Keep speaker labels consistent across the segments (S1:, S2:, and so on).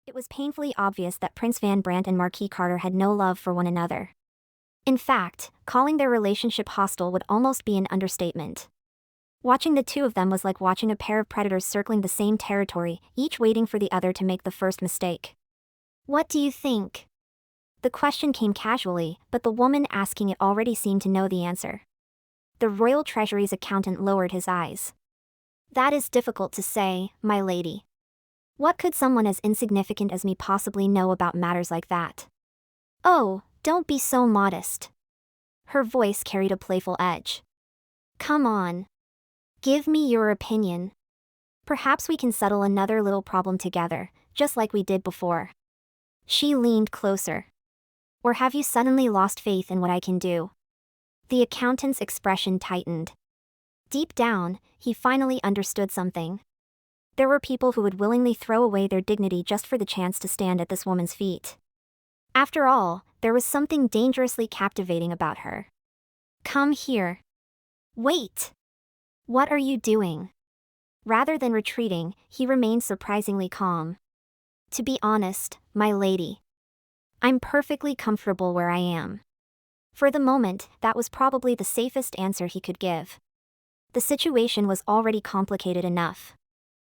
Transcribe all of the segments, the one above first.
S1: It was painfully obvious that Prince Van Brandt and Marquis Carter had no love for one another. In fact, calling their relationship hostile would almost be an understatement. Watching the two of them was like watching a pair of predators circling the same territory, each waiting for the other to make the first mistake. "What do you think?" The question came casually, but the woman asking it already seemed to know the answer. The Royal Treasury's accountant lowered his eyes. "That is difficult to say, my lady. What could someone as insignificant as me possibly know about matters like that?" "Oh, don't be so modest." Her voice carried a playful edge. "Come on. Give me your opinion. Perhaps we can settle another little problem together, just like we did before." She leaned closer. "Or have you suddenly lost faith in what I can do?" The accountant's expression tightened. Deep down, he finally understood something. There were people who would willingly throw away their dignity just for the chance to stand at this woman's feet. After all, there was something dangerously captivating about her. "Come here." "Wait! What are you doing?" Rather than retreating, he remained surprisingly calm. "To be honest, my lady, I'm perfectly comfortable where I am." For the moment, that was probably the safest answer he could give. The situation was already complicated enough.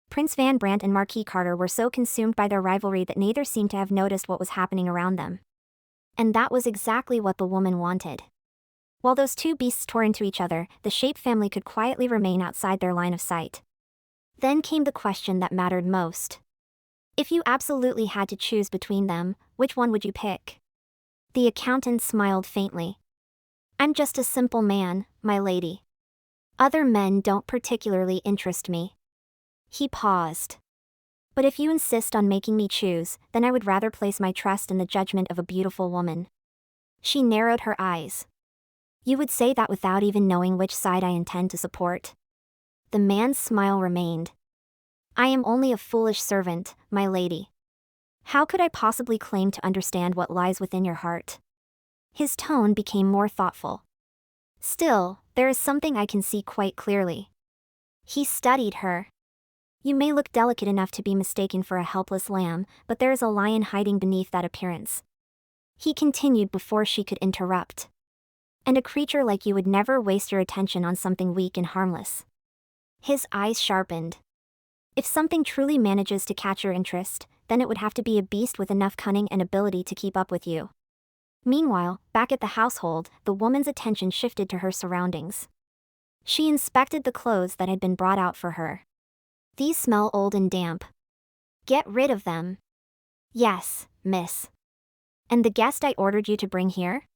S1: Prince Van Brandt and Marquis Carter were so consumed by their rivalry that neither seemed to have noticed what was happening around them. And that was exactly what the woman wanted. While those two beasts tore into each other, the Shape family could quietly remain outside their line of sight. Then came the question that mattered most. If you absolutely had to choose between them, which one would you pick? The accountant smiled faintly. "I'm just a simple man, my lady. Other men don't particularly interest me." He paused. "But if you insist on making me choose, then I would rather place my trust in the judgment of a beautiful woman." She narrowed her eyes. "You would say that without even knowing which side I intend to support?" The man's smile remained. "I am only a foolish servant, my lady. How could I possibly claim to understand what lies within your heart?" His tone became more thoughtful. "Still, there is something I can see quite clearly." He studied her. "You may look delicate enough to be mistaken for a helpless lamb, but there is a lion hiding beneath that appearance." He continued before she could interrupt. "And a creature like you would never waste your attention on something weak and harmless." His eyes sharpened. "If something truly manages to catch your interest, then it would have to be a beast with enough cunning and ability to keep up with you." Meanwhile, back at the household, the woman's attention shifted to her surroundings. She inspected the clothes that had been brought out for her. "These smell old and damp." "Get rid of them." "Yes, miss." "And the guest I ordered you to bring here?"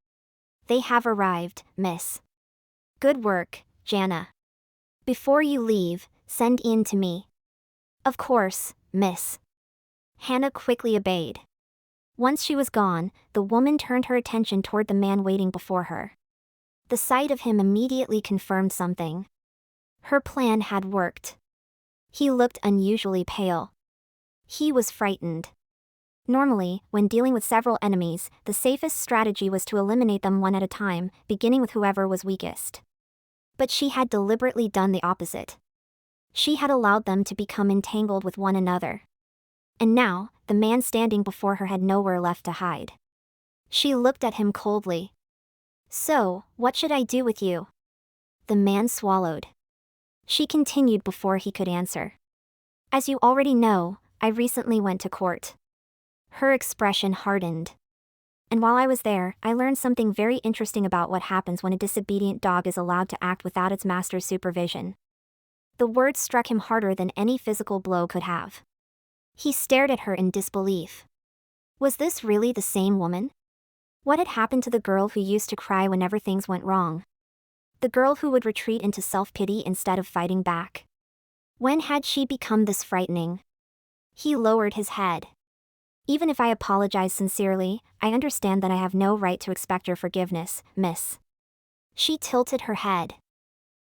S1: "They have arrived, miss." "Good work, Jana. Before you leave, send Ian to me." "Of course, miss." Hannah quickly obeyed. Once she was gone, the woman turned her attention toward the man waiting before her. The sight of him immediately confirmed something. Her plan had worked. He looked unusually pale. He was frightened. Normally, when dealing with several enemies, the safest strategy was to eliminate them one at a time, beginning with whoever was weakest. But she had deliberately done the opposite. She had allowed them to become entangled with one another. And now, the man standing before her had nowhere left to hide. She looked at him coldly. "So, what should I do with you?" The man swallowed. She continued before he could answer. "As you already know, I recently went to court." Her expression hardened. "And while I was there, I learned something very interesting about what happens when a disobedient dog is allowed to act without its master's supervision." The words struck him harder than any physical blow could have. He stared at her in disbelief. Was this really the same woman? What had happened to the girl who used to cry whenever things went wrong? The girl who would retreat into self-pity instead of fighting back? When had she become this frightening? He lowered his head. "Even if I apologize sincerely, I understand that I have no right to expect your forgiveness, miss." She tilted her head.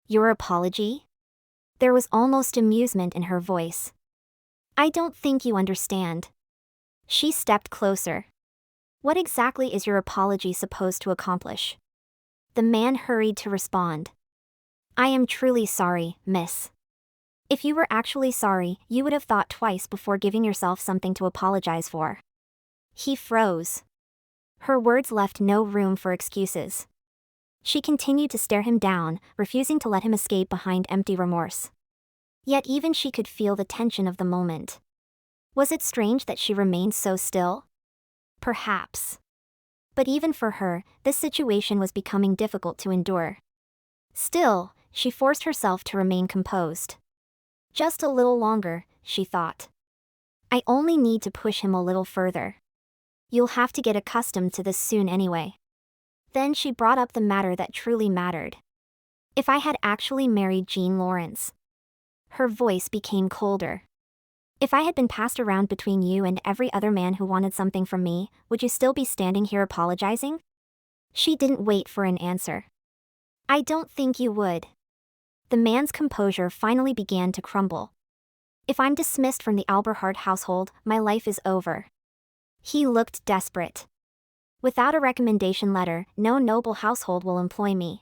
S1: "Your apology?" There was almost amusement in her voice. "I don't think you understand." She stepped closer. "What exactly is your apology supposed to accomplish?" The man hurried to respond. "I am truly sorry, miss." If you were actually sorry, you would have thought twice before giving yourself something to apologize for. He froze. Her words left no room for excuses. She continued to stare him down, refusing to let him escape behind empty remorse. Yet even she could feel the tension of the moment. Was it strange that she remained so still? Perhaps. But even for her, this situation was becoming difficult to endure. Still, she forced herself to remain composed. Just a little longer, she thought. I only need to push him a little further. You'll have to get accustomed to this soon anyway. Then she brought up the matter that truly mattered. If I had actually married Jean Lawrence. Her voice became colder. If I had been passed around between you and every other man who wanted something from me, would you still be standing here apologizing? She didn't wait for an answer. I don't think you would. The man's composure finally began to crumble. If I'm dismissed from the Alberhart household, my life is over. He looked desperate. Without a recommendation letter, no noble household will employ me.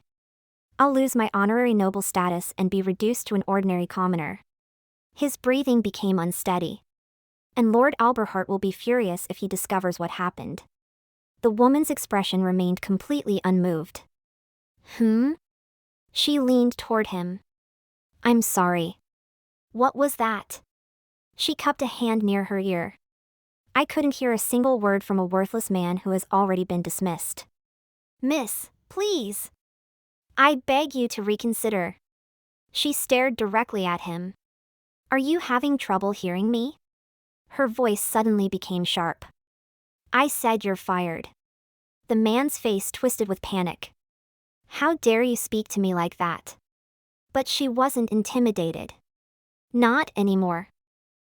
S1: I'll lose my honorary noble status and be reduced to an ordinary commoner. His breathing became unsteady. And Lord Alberhart will be furious if he discovers what happened. The woman's expression remained completely unmoved. She leaned toward him. I'm sorry. What was that? She cupped a hand near her ear. I couldn't hear a single word from a worthless man who has already been dismissed. Miss, please. I beg you to reconsider. She stared directly at him. Are you having trouble hearing me? Her voice suddenly became sharp. I said you're fired. The man's face twisted with panic. How dare you speak to me like that? But she wasn't intimidated. Not anymore.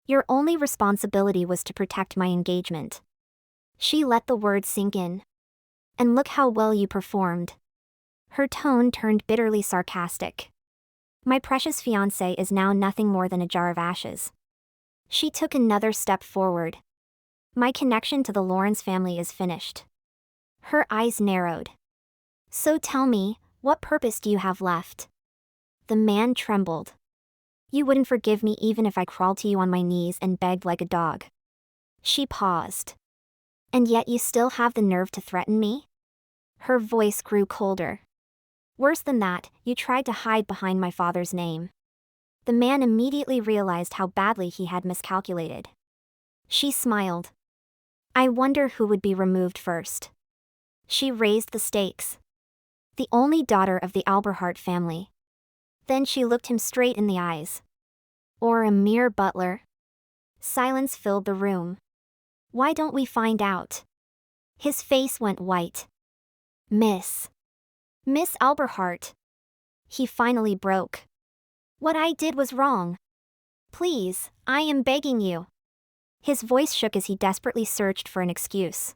S1: Your only responsibility was to protect my engagement. She let the words sink in. And look how well you performed. Her tone turned bitterly sarcastic. My precious fiancé is now nothing more than a jar of ashes. She took another step forward. My connection to the Lawrence family is finished. Her eyes narrowed. So tell me, what purpose do you have left? The man trembled. You wouldn't forgive me even if I crawled to you on my knees and begged like a dog. She paused. And yet you still have the nerve to threaten me? Her voice grew colder. Worse than that, you tried to hide behind my father's name. The man immediately realized how badly he had miscalculated. She smiled. I wonder who would be removed first. She raised the stakes. The only daughter of the Alberhart family. Then she looked him straight in the eyes. Or a mere butler? Silence filled the room. Why don't we find out? His face went white. Miss Alberhart. He finally broke. What I did was wrong. Please, I am begging you. His voice shook as he desperately searched for an excuse.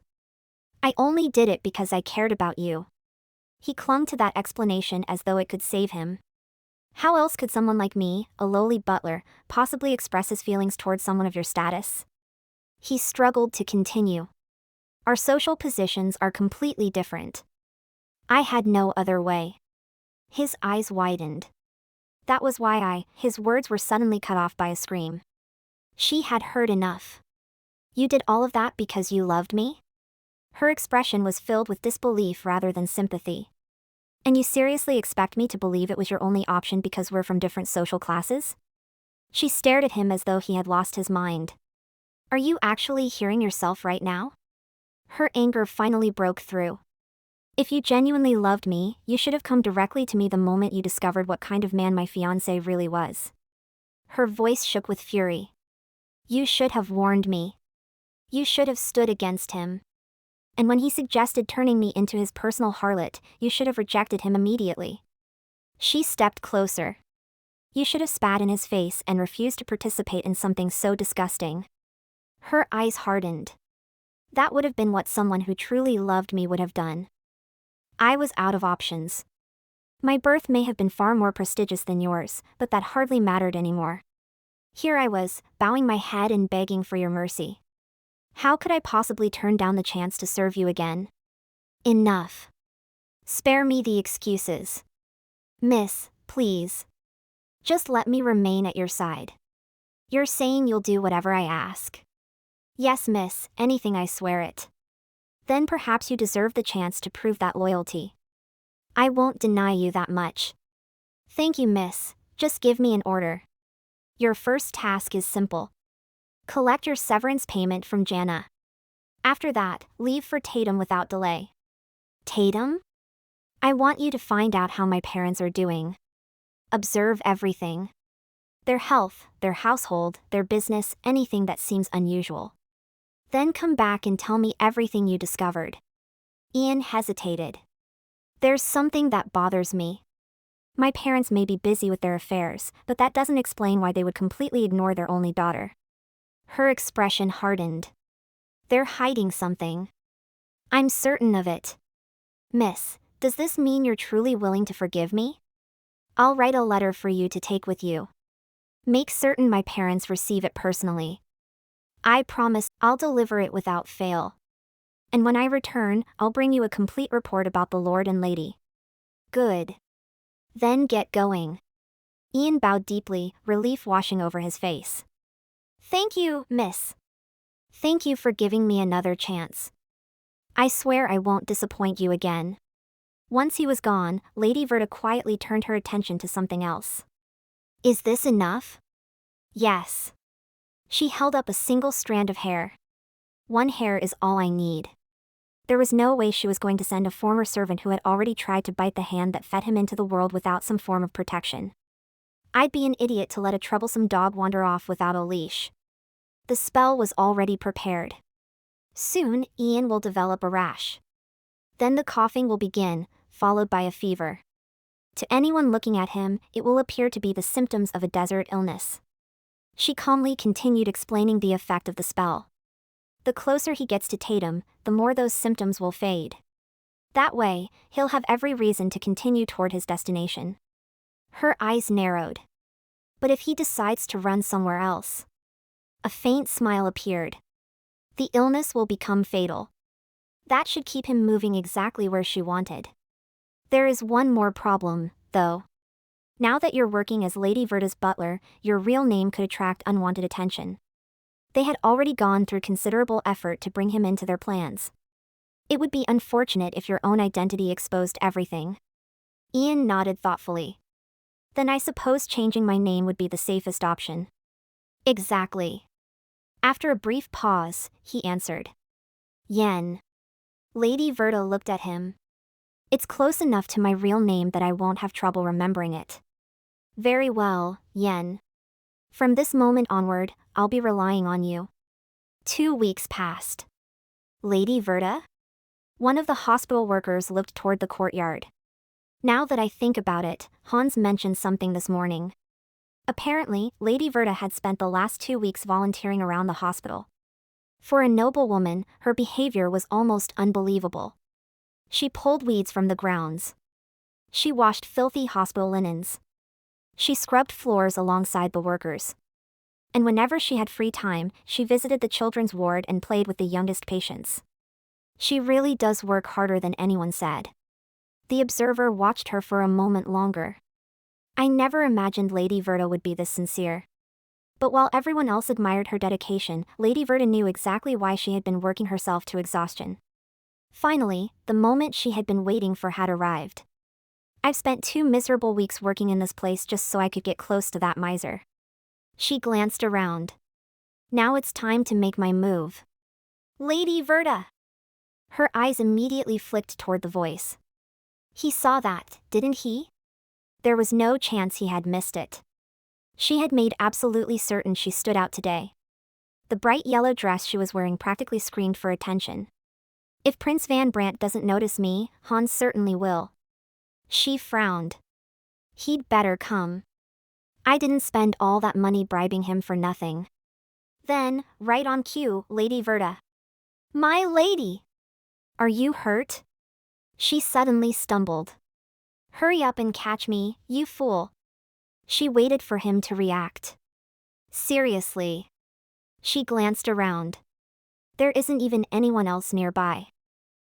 S1: I only did it because I cared about you. He clung to that explanation as though it could save him. How else could someone like me, a lowly butler, possibly express his feelings towards someone of your status? He struggled to continue. Our social positions are completely different. I had no other way. His eyes widened. That was why his words were suddenly cut off by a scream. She had heard enough. You did all of that because you loved me? Her expression was filled with disbelief rather than sympathy. And you seriously expect me to believe it was your only option because we're from different social classes? She stared at him as though he had lost his mind. Are you actually hearing yourself right now? Her anger finally broke through. If you genuinely loved me, you should have come directly to me the moment you discovered what kind of man my fiancé really was. Her voice shook with fury. You should have warned me. You should have stood against him. And when he suggested turning me into his personal harlot, you should have rejected him immediately. She stepped closer. You should have spat in his face and refused to participate in something so disgusting. Her eyes hardened. That would have been what someone who truly loved me would have done. I was out of options. My birth may have been far more prestigious than yours, but that hardly mattered anymore. Here I was, bowing my head and begging for your mercy. How could I possibly turn down the chance to serve you again? Enough. Spare me the excuses. Miss, please. Just let me remain at your side. You're saying you'll do whatever I ask. Yes, miss, anything, I swear it. Then perhaps you deserve the chance to prove that loyalty. I won't deny you that much. Thank you, miss, just give me an order. Your first task is simple. Collect your severance payment from Jana. After that, leave for Tatum without delay. Tatum? I want you to find out how my parents are doing. Observe everything. Their health, their household, their business, anything that seems unusual. Then come back and tell me everything you discovered. Ian hesitated. There's something that bothers me. My parents may be busy with their affairs, but that doesn't explain why they would completely ignore their only daughter. Her expression hardened. They're hiding something. I'm certain of it. Miss, does this mean you're truly willing to forgive me? I'll write a letter for you to take with you. Make certain my parents receive it personally. I promise I'll deliver it without fail. And when I return, I'll bring you a complete report about the Lord and Lady. Good. Then get going. Ian bowed deeply, relief washing over his face. Thank you, miss. Thank you for giving me another chance. I swear I won't disappoint you again. Once he was gone, Lady Verda quietly turned her attention to something else. Is this enough? Yes. She held up a single strand of hair. One hair is all I need. There was no way she was going to send a former servant who had already tried to bite the hand that fed him into the world without some form of protection. I'd be an idiot to let a troublesome dog wander off without a leash. The spell was already prepared. Soon, Ian will develop a rash. Then the coughing will begin, followed by a fever. To anyone looking at him, it will appear to be the symptoms of a desert illness. She calmly continued explaining the effect of the spell. The closer he gets to Tatum, the more those symptoms will fade. That way, he'll have every reason to continue toward his destination. Her eyes narrowed. But if he decides to run somewhere else? A faint smile appeared. The illness will become fatal. That should keep him moving exactly where she wanted. There is one more problem, though. Now that you're working as Lady Verda's butler, your real name could attract unwanted attention. They had already gone through considerable effort to bring him into their plans. It would be unfortunate if your own identity exposed everything. Ian nodded thoughtfully. Then I suppose changing my name would be the safest option. Exactly. After a brief pause, he answered. Yen. Lady Verda looked at him. It's close enough to my real name that I won't have trouble remembering it. Very well, Yen. From this moment onward, I'll be relying on you. 2 weeks passed. Lady Verda? One of the hospital workers looked toward the courtyard. Now that I think about it, Hans mentioned something this morning. Apparently, Lady Verda had spent the last 2 weeks volunteering around the hospital. For a noble woman, her behavior was almost unbelievable. She pulled weeds from the grounds. She washed filthy hospital linens. She scrubbed floors alongside the workers. And whenever she had free time, she visited the children's ward and played with the youngest patients. She really does work harder than anyone said. The observer watched her for a moment longer. I never imagined Lady Verda would be this sincere. But while everyone else admired her dedication, Lady Verda knew exactly why she had been working herself to exhaustion. Finally, the moment she had been waiting for had arrived. I've spent 2 miserable weeks working in this place just so I could get close to that miser. She glanced around. Now it's time to make my move. Lady Verda! Her eyes immediately flicked toward the voice. He saw that, didn't he? There was no chance he had missed it. She had made absolutely certain she stood out today. The bright yellow dress she was wearing practically screamed for attention. If Prince Van Brandt doesn't notice me, Hans certainly will. She frowned. He'd better come. I didn't spend all that money bribing him for nothing. Then, right on cue, Lady Verda. My lady! Are you hurt? She suddenly stumbled. Hurry up and catch me, you fool. She waited for him to react. Seriously. She glanced around. There isn't even anyone else nearby.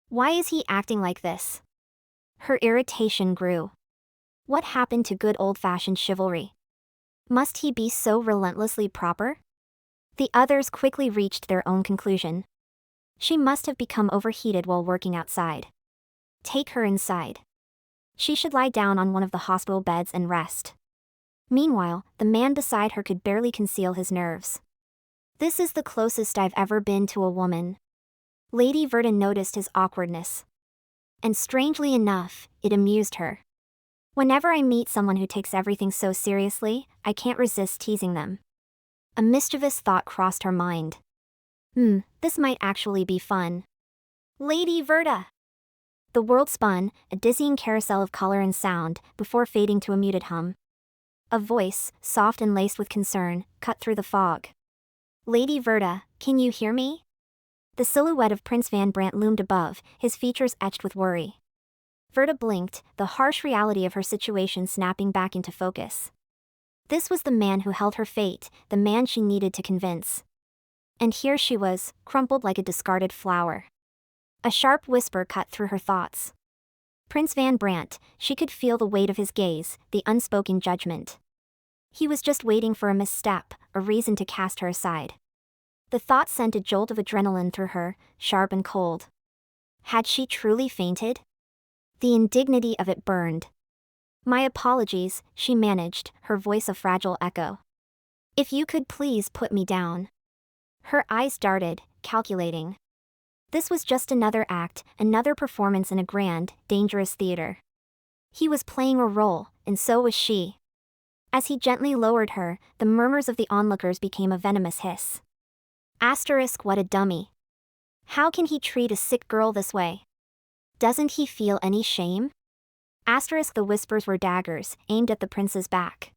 S1: Why is he acting like this? Her irritation grew. What happened to good old-fashioned chivalry? Must he be so relentlessly proper? The others quickly reached their own conclusion. She must have become overheated while working outside. Take her inside. She should lie down on one of the hospital beds and rest. Meanwhile, the man beside her could barely conceal his nerves. This is the closest I've ever been to a woman. Lady Verdon noticed his awkwardness. And strangely enough, it amused her. Whenever I meet someone who takes everything so seriously, I can't resist teasing them. A mischievous thought crossed her mind. This might actually be fun. Lady Verda! The world spun, a dizzying carousel of color and sound, before fading to a muted hum. A voice, soft and laced with concern, cut through the fog. Lady Verda, can you hear me? The silhouette of Prince Van Brandt loomed above, his features etched with worry. Verda blinked, the harsh reality of her situation snapping back into focus. This was the man who held her fate, the man she needed to convince. And here she was, crumpled like a discarded flower. A sharp whisper cut through her thoughts. Prince Van Brandt, she could feel the weight of his gaze, the unspoken judgment. He was just waiting for a misstep, a reason to cast her aside. The thought sent a jolt of adrenaline through her, sharp and cold. Had she truly fainted? The indignity of it burned. My apologies, she managed, her voice a fragile echo. If you could please put me down. Her eyes darted, calculating. This was just another act, another performance in a grand, dangerous theater. He was playing a role, and so was she. As he gently lowered her, the murmurs of the onlookers became a venomous hiss. Asterisk, what a dummy. How can he treat a sick girl this way? Doesn't he feel any shame? Asterisk, the whispers were daggers, aimed at the prince's back.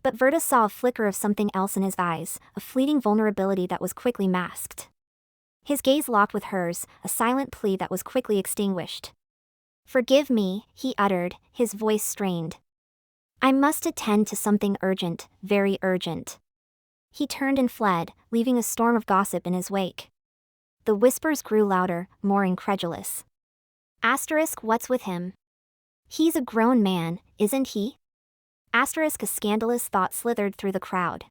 S1: But Verda saw a flicker of something else in his eyes, a fleeting vulnerability that was quickly masked. His gaze locked with hers, a silent plea that was quickly extinguished. Forgive me, he uttered, his voice strained. I must attend to something urgent, very urgent. He turned and fled, leaving a storm of gossip in his wake. The whispers grew louder, more incredulous. Asterisk, what's with him? He's a grown man, isn't he? Asterisk, a scandalous thought slithered through the crowd.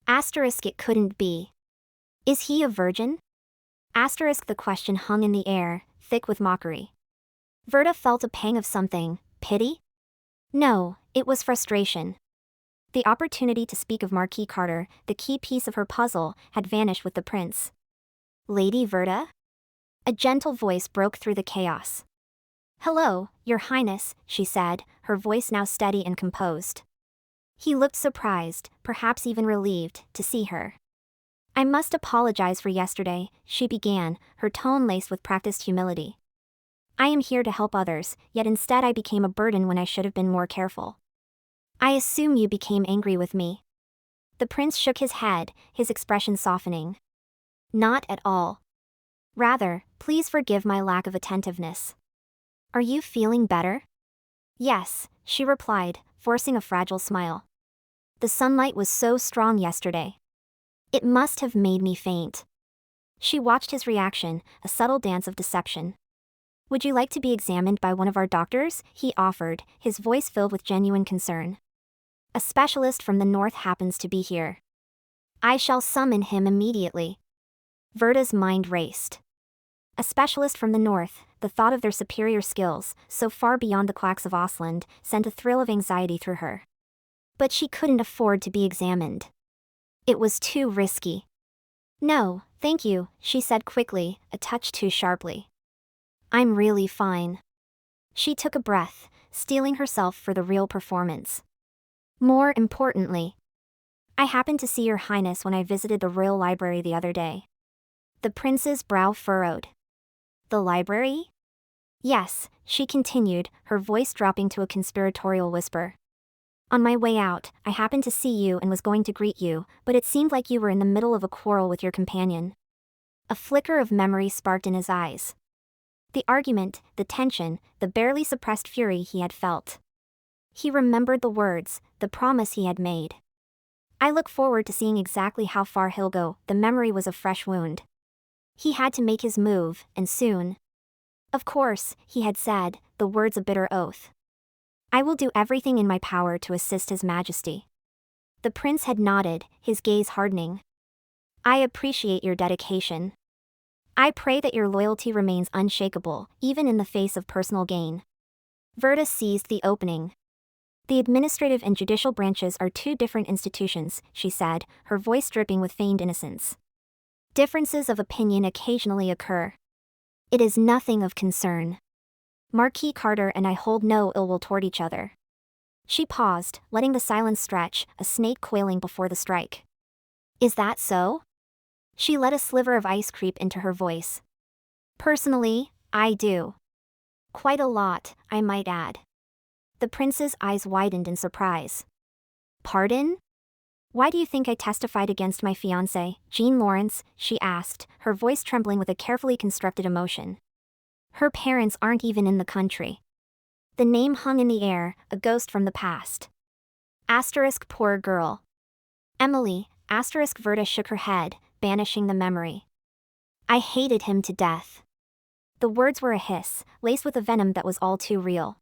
S1: Asterisk, it couldn't be. Is he a virgin? Asterisk, the question hung in the air, thick with mockery. Verda felt a pang of something, pity? No, it was frustration. The opportunity to speak of Marquis Carter, the key piece of her puzzle, had vanished with the prince. Lady Verda? A gentle voice broke through the chaos. Hello, Your Highness, she said, her voice now steady and composed. He looked surprised, perhaps even relieved, to see her. I must apologize for yesterday, she began, her tone laced with practiced humility. I am here to help others, yet instead I became a burden when I should have been more careful. I assume you became angry with me. The prince shook his head, his expression softening. Not at all. Rather, please forgive my lack of attentiveness. Are you feeling better? Yes, she replied, forcing a fragile smile. The sunlight was so strong yesterday. It must have made me faint. She watched his reaction, a subtle dance of deception. Would you like to be examined by one of our doctors? He offered, his voice filled with genuine concern. A specialist from the north happens to be here. I shall summon him immediately. Verda's mind raced. A specialist from the north, the thought of their superior skills, so far beyond the quacks of Osland, sent a thrill of anxiety through her. But she couldn't afford to be examined. It was too risky. No, thank you, she said quickly, a touch too sharply. I'm really fine. She took a breath, steeling herself for the real performance. More importantly, I happened to see Your Highness when I visited the royal library the other day. The prince's brow furrowed. The library? Yes, she continued, her voice dropping to a conspiratorial whisper. On my way out, I happened to see you and was going to greet you, but it seemed like you were in the middle of a quarrel with your companion. A flicker of memory sparked in his eyes. The argument, the tension, the barely suppressed fury he had felt. He remembered the words, the promise he had made. I look forward to seeing exactly how far he'll go. The memory was a fresh wound. He had to make his move, and soon. Of course, he had said, the words a bitter oath. I will do everything in my power to assist His Majesty. The prince had nodded, his gaze hardening. I appreciate your dedication. I pray that your loyalty remains unshakable, even in the face of personal gain. Verda seized the opening. The administrative and judicial branches are two different institutions, she said, her voice dripping with feigned innocence. Differences of opinion occasionally occur. It is nothing of concern. Marquis Carter and I hold no ill will toward each other. She paused, letting the silence stretch, a snake coiling before the strike. Is that so? She let a sliver of ice creep into her voice. Personally, I do. Quite a lot, I might add. The prince's eyes widened in surprise. Pardon? Why do you think I testified against my fiancé, Jean Lawrence? She asked, her voice trembling with a carefully constructed emotion. Her parents aren't even in the country. The name hung in the air, a ghost from the past. Asterisk poor girl. Emily, asterisk Verda shook her head, banishing the memory. I hated him to death. The words were a hiss, laced with a venom that was all too real.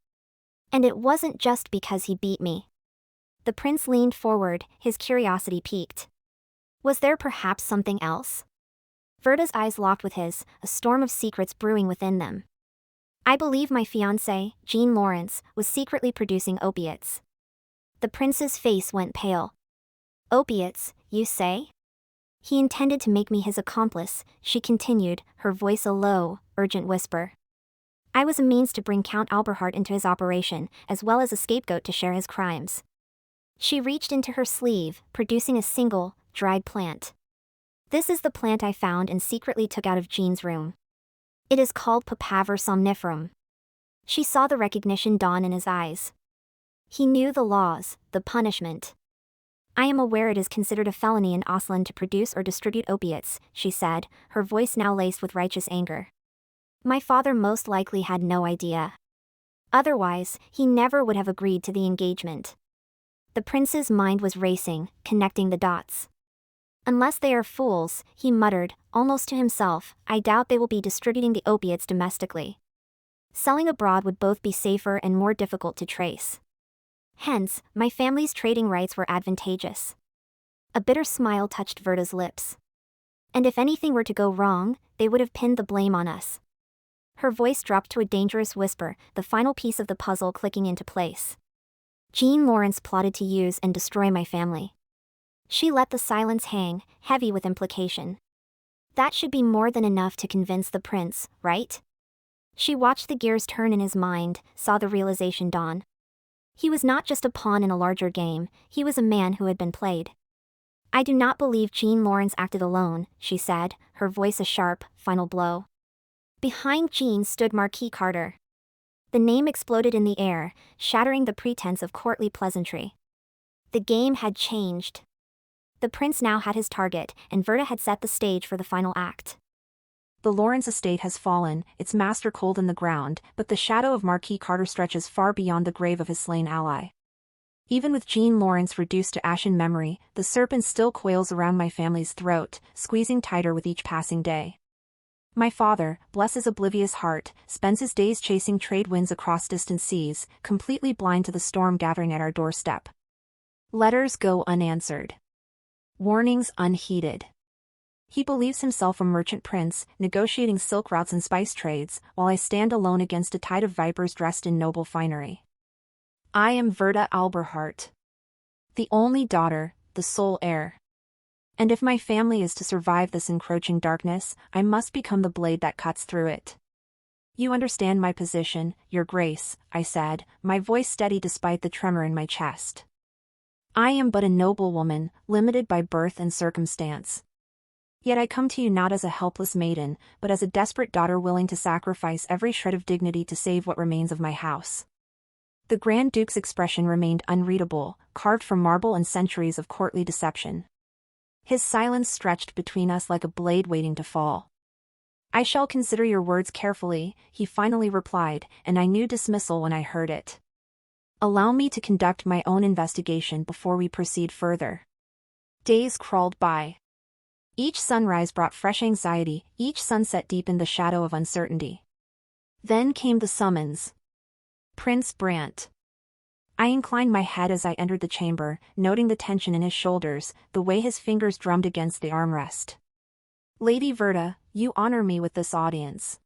S1: And it wasn't just because he beat me. The prince leaned forward, his curiosity piqued. Was there perhaps something else? Verda's eyes locked with his, a storm of secrets brewing within them. I believe my fiancé, Jean Lawrence, was secretly producing opiates. The prince's face went pale. Opiates, you say? He intended to make me his accomplice, she continued, her voice a low, urgent whisper. I was a means to bring Count Alberhart into his operation, as well as a scapegoat to share his crimes. She reached into her sleeve, producing a single, dried plant. This is the plant I found and secretly took out of Jean's room. It is called Papaver somniferum. She saw the recognition dawn in his eyes. He knew the laws, the punishment. I am aware it is considered a felony in Osland to produce or distribute opiates, she said, her voice now laced with righteous anger. My father most likely had no idea. Otherwise, he never would have agreed to the engagement. The prince's mind was racing, connecting the dots. Unless they are fools, he muttered, almost to himself, I doubt they will be distributing the opiates domestically. Selling abroad would both be safer and more difficult to trace. Hence, my family's trading rights were advantageous. A bitter smile touched Verda's lips. And if anything were to go wrong, they would have pinned the blame on us. Her voice dropped to a dangerous whisper, the final piece of the puzzle clicking into place. Jean Lawrence plotted to use and destroy my family. She let the silence hang, heavy with implication. That should be more than enough to convince the prince, right? She watched the gears turn in his mind, saw the realization dawn. He was not just a pawn in a larger game, he was a man who had been played. I do not believe Jean Lawrence acted alone, she said, her voice a sharp, final blow. Behind Jean stood Marquis Carter. The name exploded in the air, shattering the pretense of courtly pleasantry. The game had changed. The prince now had his target, and Verda had set the stage for the final act. The Lawrence estate has fallen, its master cold in the ground, but the shadow of Marquis Carter stretches far beyond the grave of his slain ally. Even with Jean Lawrence reduced to ashen memory, the serpent still coils around my family's throat, squeezing tighter with each passing day. My father, bless his oblivious heart, spends his days chasing trade winds across distant seas, completely blind to the storm gathering at our doorstep. Letters go unanswered. Warnings unheeded. He believes himself a merchant prince, negotiating silk routes and spice trades, while I stand alone against a tide of vipers dressed in noble finery. I am Verda Alberhart. The only daughter, the sole heir. And if my family is to survive this encroaching darkness, I must become the blade that cuts through it. You understand my position, Your Grace, I said, my voice steady despite the tremor in my chest. I am but a noble woman, limited by birth and circumstance. Yet I come to you not as a helpless maiden, but as a desperate daughter willing to sacrifice every shred of dignity to save what remains of my house. The Grand Duke's expression remained unreadable, carved from marble and centuries of courtly deception. His silence stretched between us like a blade waiting to fall. I shall consider your words carefully, he finally replied, and I knew dismissal when I heard it. Allow me to conduct my own investigation before we proceed further. Days crawled by. Each sunrise brought fresh anxiety, each sunset deepened the shadow of uncertainty. Then came the summons. Prince Brant.
S2: I inclined my head as I entered the chamber, noting the tension in his shoulders, the way his fingers drummed against the armrest. Lady Verda, you honor me with this audience.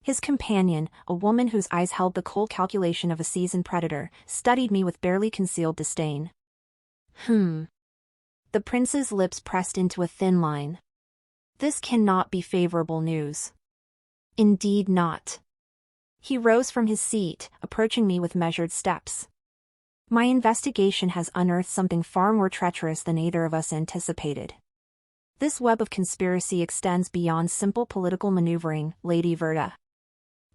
S2: His companion, a woman whose eyes held the cold calculation of a seasoned predator, studied me with barely concealed disdain. The prince's lips pressed into a thin line. This cannot be favorable news. Indeed not. He rose from his seat, approaching me with measured steps. My investigation has unearthed something far more treacherous than either of us anticipated. This web of conspiracy extends beyond simple political maneuvering, Lady Verda.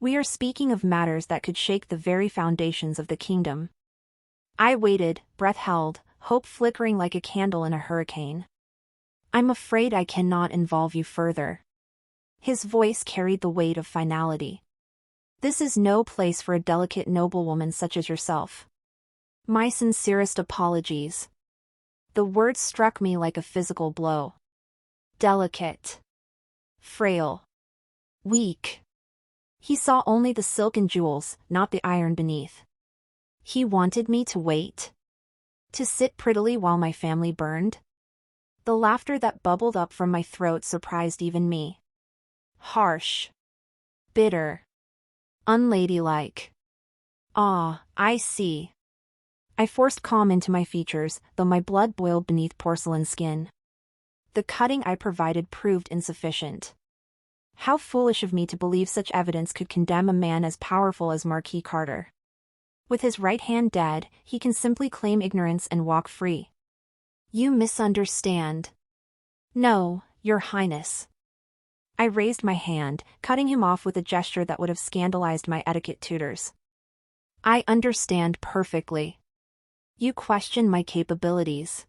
S2: We are speaking of matters that could shake the very foundations of the kingdom. I waited, breath held, hope flickering like a candle in a hurricane. I'm afraid I cannot involve you further. His voice carried the weight of finality. This is no place for a delicate noblewoman such as yourself. My sincerest apologies. The words struck me like a physical blow. Delicate. Frail. Weak. He saw only the silk and jewels, not the iron beneath. He wanted me to wait. To sit prettily while my family burned? The laughter that bubbled up from my throat surprised even me. Harsh. Bitter. Unladylike. Ah, I see. I forced calm into my features, though my blood boiled beneath porcelain skin. The cutting I provided proved insufficient. How foolish of me to believe such evidence could condemn a man as powerful as Marquis Carter. With his right hand dead, he can simply claim ignorance and walk free. You misunderstand. No, Your Highness. I raised my hand, cutting him off with a gesture that would have scandalized my etiquette tutors. I understand perfectly. You question my capabilities.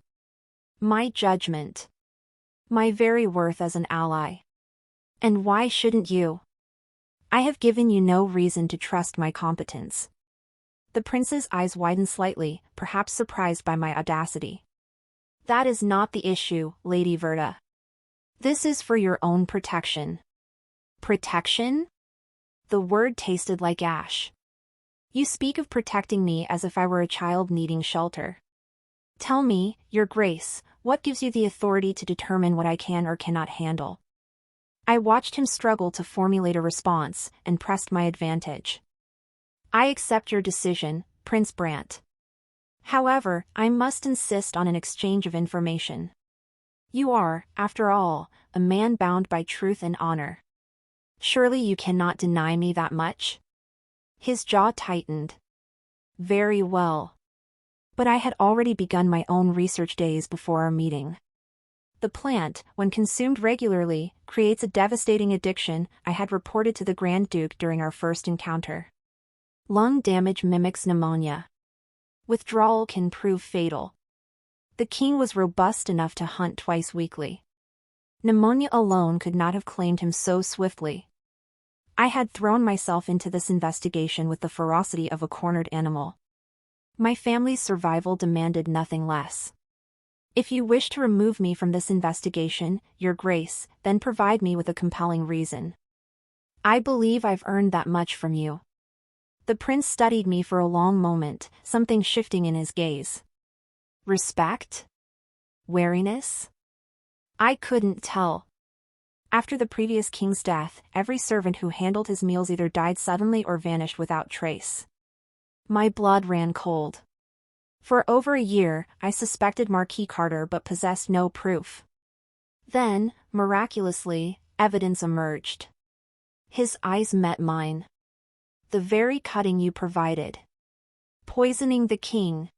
S2: My judgment. My very worth as an ally. And why shouldn't you? I have given you no reason to trust my competence. The prince's eyes widened slightly, perhaps surprised by my audacity. That is not the issue, Lady Verda. This is for your own protection. Protection? The word tasted like ash. You speak of protecting me as if I were a child needing shelter. Tell me, Your Grace, what gives you the authority to determine what I can or cannot handle? I watched him struggle to formulate a response, and pressed my advantage. I accept your decision, Prince Brant. However, I must insist on an exchange of information. You are, after all, a man bound by truth and honor. Surely you cannot deny me that much? His jaw tightened. Very well. But I had already begun my own research days before our meeting. The plant, when consumed regularly, creates a devastating addiction, I had reported to the Grand Duke during our first encounter. Lung damage mimics pneumonia. Withdrawal can prove fatal. The king was robust enough to hunt twice weekly. Pneumonia alone could not have claimed him so swiftly. I had thrown myself into this investigation with the ferocity of a cornered animal. My family's survival demanded nothing less. If you wish to remove me from this investigation, Your Grace, then provide me with a compelling reason. I believe I've earned that much from you. The prince studied me for a long moment, something shifting in his gaze. Respect? Wariness? I couldn't tell. After the previous king's death, every servant who handled his meals either died suddenly or vanished without trace. My blood ran cold. For over a year, I suspected Marquis Carter but possessed no proof. Then, miraculously, evidence emerged. His eyes met mine. The very cutting you provided. Poisoning the king.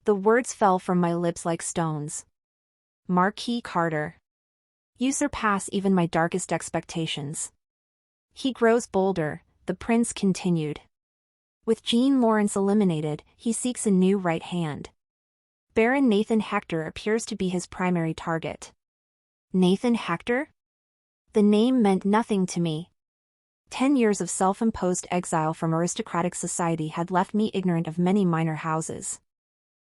S2: The words fell from my lips like stones. Marquis Carter. You surpass even my darkest expectations. He grows bolder, the prince continued. With Jean Lawrence eliminated, he seeks a new right hand. Baron Nathan Hector appears to be his primary target. Nathan Hector? The name meant nothing to me. 10 years of self-imposed exile from aristocratic society had left me ignorant of many minor houses.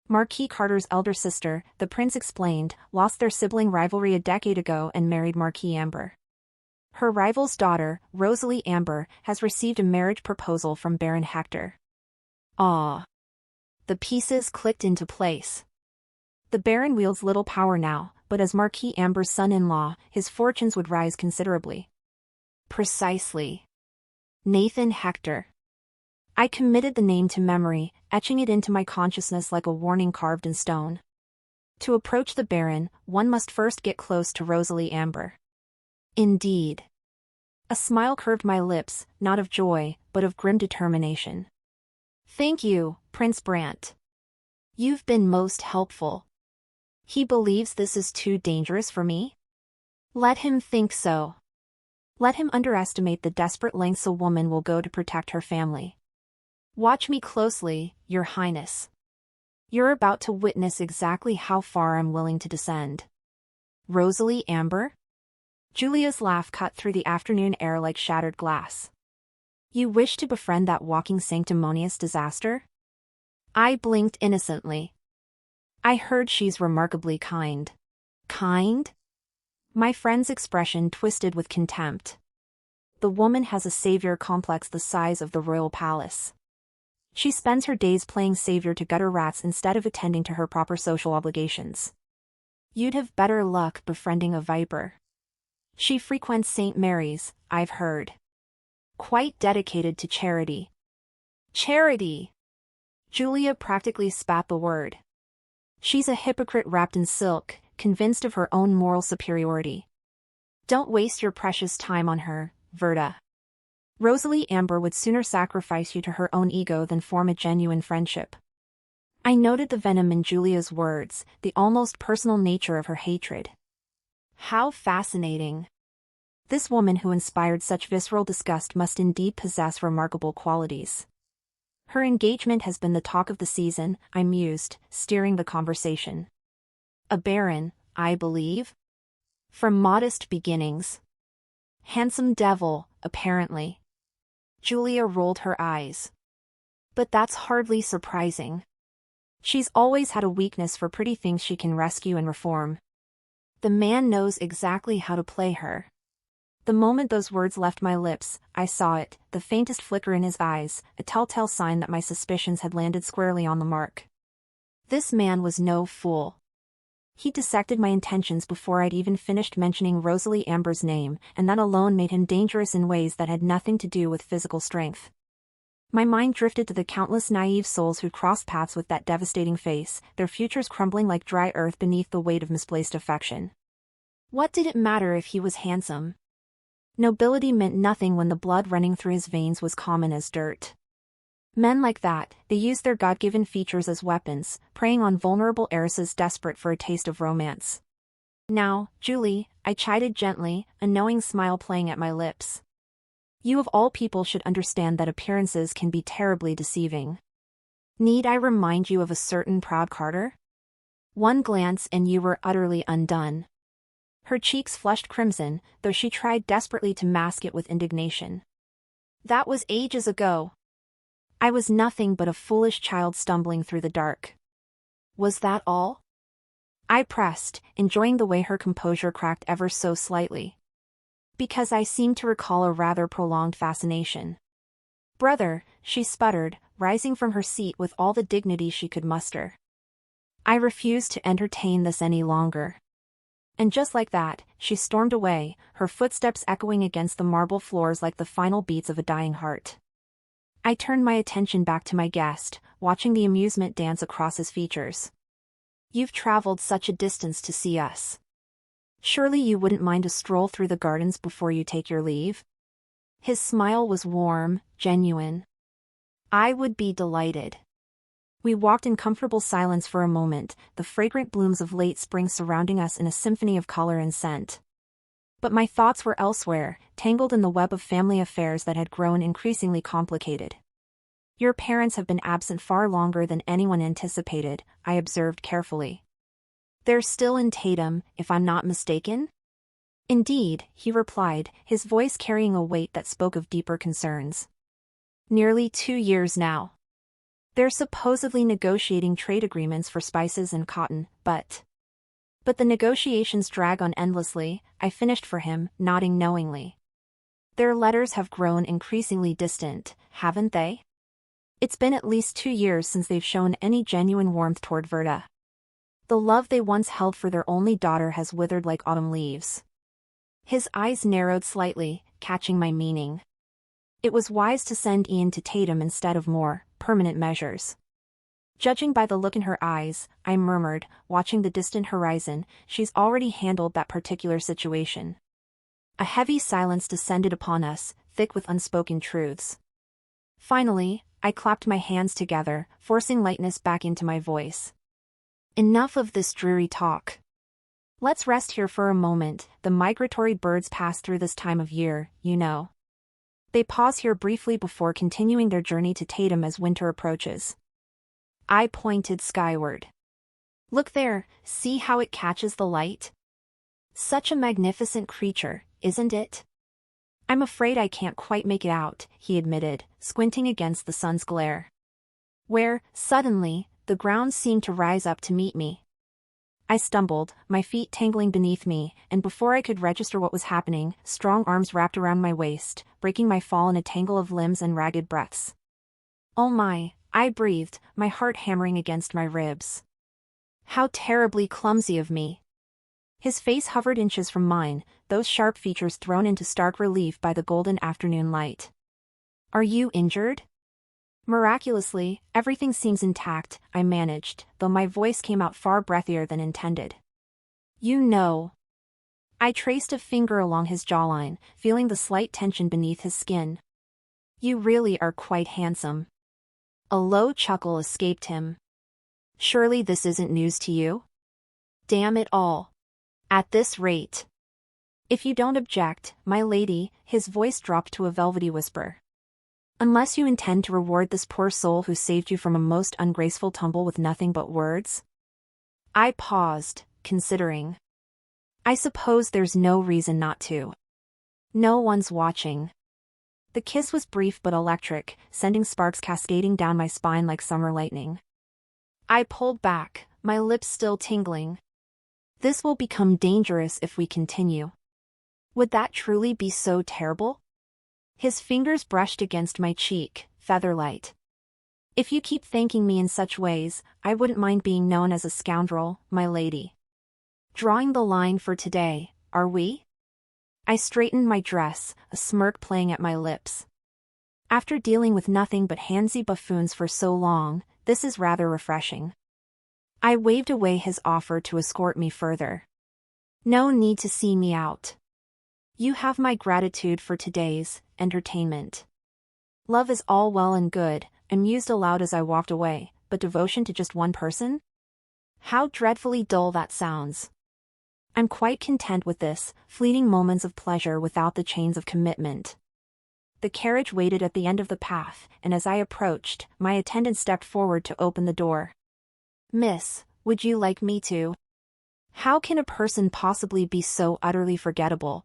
S2: Marquis Carter's elder sister, the prince explained, lost their sibling rivalry a decade ago and married Marquis Amber. Her rival's daughter, Rosalie Amber, has received a marriage proposal from Baron Hector. Ah. The pieces clicked into place. The Baron wields little power now, but as Marquis Amber's son-in-law, his fortunes would rise considerably. Precisely. Nathan Hector. I committed the name to memory, etching it into my consciousness like a warning carved in stone. To approach the Baron, one must first get close to Rosalie Amber. Indeed. A smile curved my lips, not of joy, but of grim determination. Thank you, Prince Brant. You've been most helpful. He believes this is too dangerous for me? Let him think so. Let him underestimate the desperate lengths a woman will go to protect her family. Watch me closely, Your Highness. You're about to witness exactly how far I'm willing to descend. Rosalie Amber? Julia's laugh cut through the afternoon air like shattered glass. You wish to befriend that walking sanctimonious disaster? I blinked innocently. I heard she's remarkably kind. Kind? My friend's expression twisted with contempt. The woman has a savior complex the size of the royal palace. She spends her days playing savior to gutter rats instead of attending to her proper social obligations. You'd have better luck befriending a viper. She frequents St. Mary's, I've heard. Quite dedicated to charity. Charity! Julia practically spat the word. She's a hypocrite wrapped in silk, convinced of her own moral superiority. Don't waste your precious time on her, Verda. Rosalie Amber would sooner sacrifice you to her own ego than form a genuine friendship. I noted the venom in Julia's words, the almost personal nature of her hatred. How fascinating. This woman who inspired such visceral disgust must indeed possess remarkable qualities. Her engagement has been the talk of the season, I mused, steering the conversation. A baron, I believe? From modest beginnings. Handsome devil, apparently. Julia rolled her eyes. But that's hardly surprising. She's always had a weakness for pretty things she can rescue and reform. The man knows exactly how to play her. The moment those words left my lips, I saw it, the faintest flicker in his eyes, a telltale sign that my suspicions had landed squarely on the mark. This man was no fool. He dissected my intentions before I'd even finished mentioning Rosalie Amber's name, and that alone made him dangerous in ways that had nothing to do with physical strength. My mind drifted to the countless naive souls who'd crossed paths with that devastating face, their futures crumbling like dry earth beneath the weight of misplaced affection. What did it matter if he was handsome? Nobility meant nothing when the blood running through his veins was common as dirt. Men like that, they used their God-given features as weapons, preying on vulnerable heiresses desperate for a taste of romance. Now, Julie, I chided gently, a knowing smile playing at my lips. You of all people should understand that appearances can be terribly deceiving. Need I remind you of a certain proud Carter? One glance and you were utterly undone. Her cheeks flushed crimson, though she tried desperately to mask it with indignation. That was ages ago. I was nothing but a foolish child stumbling through the dark. Was that all? I pressed, enjoying the way her composure cracked ever so slightly. Because I seemed to recall a rather prolonged fascination. Brother, she sputtered, rising from her seat with all the dignity she could muster. I refused to entertain this any longer. And just like that, she stormed away, her footsteps echoing against the marble floors like the final beats of a dying heart. I turned my attention back to my guest, watching the amusement dance across his features. You've traveled such a distance to see us. Surely you wouldn't mind a stroll through the gardens before you take your leave? His smile was warm, genuine. I would be delighted. We walked in comfortable silence for a moment, the fragrant blooms of late spring surrounding us in a symphony of color and scent. But my thoughts were elsewhere, tangled in the web of family affairs that had grown increasingly complicated. Your parents have been absent far longer than anyone anticipated, I observed carefully. They're still in Tatum, if I'm not mistaken? Indeed, he replied, his voice carrying a weight that spoke of deeper concerns. Nearly 2 years now. They're supposedly negotiating trade agreements for spices and cotton, but the negotiations drag on endlessly, I finished for him, nodding knowingly. Their letters have grown increasingly distant, haven't they? It's been at least 2 years since they've shown any genuine warmth toward Verta. The love they once held for their only daughter has withered like autumn leaves. His eyes narrowed slightly, catching my meaning. It was wise to send Ian to Tatum instead of more permanent measures. Judging by the look in her eyes, I murmured, watching the distant horizon, she's already handled that particular situation. A heavy silence descended upon us, thick with unspoken truths. Finally, I clapped my hands together, forcing lightness back into my voice. Enough of this dreary talk. Let's rest here for a moment. The migratory birds pass through this time of year, you know. They pause here briefly before continuing their journey to Tatum as winter approaches. I pointed skyward. Look there, see how it catches the light? Such a magnificent creature, isn't it? I'm afraid I can't quite make it out, he admitted, squinting against the sun's glare. Where, suddenly, the ground seemed to rise up to meet me. I stumbled, my feet tangling beneath me, and before I could register what was happening, strong arms wrapped around my waist, breaking my fall in a tangle of limbs and ragged breaths. Oh my, I breathed, my heart hammering against my ribs. How terribly clumsy of me. His face hovered inches from mine, those sharp features thrown into stark relief by the golden afternoon light. Are you injured? Miraculously, everything seems intact, I managed, though my voice came out far breathier than intended. You know. I traced a finger along his jawline, feeling the slight tension beneath his skin. You really are quite handsome. A low chuckle escaped him. Surely this isn't news to you? Damn it all. At this rate. If you don't object, my lady, his voice dropped to a velvety whisper. Unless you intend to reward this poor soul who saved you from a most ungraceful tumble with nothing but words? I paused, considering. I suppose there's no reason not to. No one's watching. The kiss was brief but electric, sending sparks cascading down my spine like summer lightning. I pulled back, my lips still tingling. This will become dangerous if we continue. Would that truly be so terrible? His fingers brushed against my cheek, feather-light. If you keep thanking me in such ways, I wouldn't mind being known as a scoundrel, my lady. Drawing the line for today, are we? I straightened my dress, a smirk playing at my lips. After dealing with nothing but handsy buffoons for so long, this is rather refreshing. I waved away his offer to escort me further. No need to see me out. You have my gratitude for today's entertainment. Love is all well and good, I mused aloud as I walked away, but devotion to just one person? How dreadfully dull that sounds. I'm quite content with this, fleeting moments of pleasure without the chains of commitment. The carriage waited at the end of the path, and as I approached, my attendant stepped forward to open the door. Miss, would you like me to? How can a person possibly be so utterly forgettable?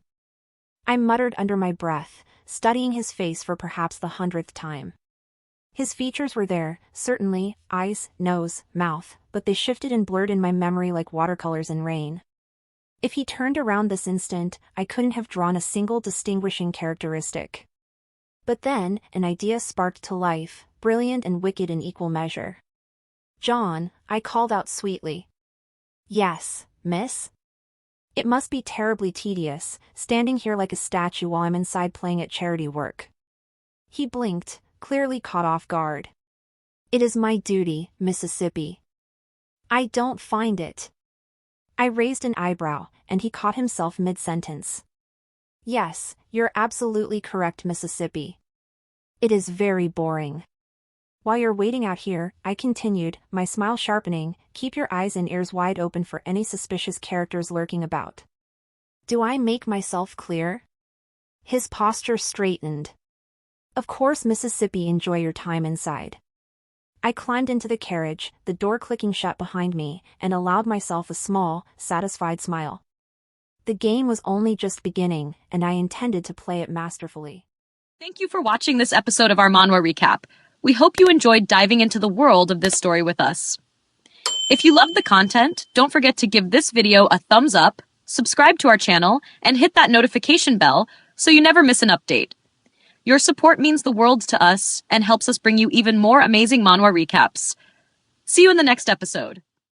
S2: I muttered under my breath, studying his face for perhaps the 100th time. His features were there, certainly, eyes, nose, mouth, but they shifted and blurred in my memory like watercolors in rain. If he turned around this instant, I couldn't have drawn a single distinguishing characteristic. But then, an idea sparked to life, brilliant and wicked in equal measure. John, I called out sweetly. Yes, miss? It must be terribly tedious, standing here like a statue while I'm inside playing at charity work. He blinked, clearly caught off guard. It is my duty, Mississippi. I don't find it. I raised an eyebrow, and he caught himself mid-sentence. Yes, you're absolutely correct, Mississippi. It is very boring. While you're waiting out here, I continued, my smile sharpening, keep your eyes and ears wide open for any suspicious characters lurking about. Do I make myself clear? His posture straightened. Of course, Mississippi, enjoy your time inside. I climbed into the carriage, the door clicking shut behind me, and allowed myself a small, satisfied smile. The game was only just beginning, and I intended to play it masterfully.
S3: Thank you for watching this episode of our Manhwa Recap. We hope you enjoyed diving into the world of this story with us. If you loved the content, don't forget to give this video a thumbs up, subscribe to our channel, and hit that notification bell so you never miss an update. Your support means the world to us and helps us bring you even more amazing manhwa recaps. See you in the next episode.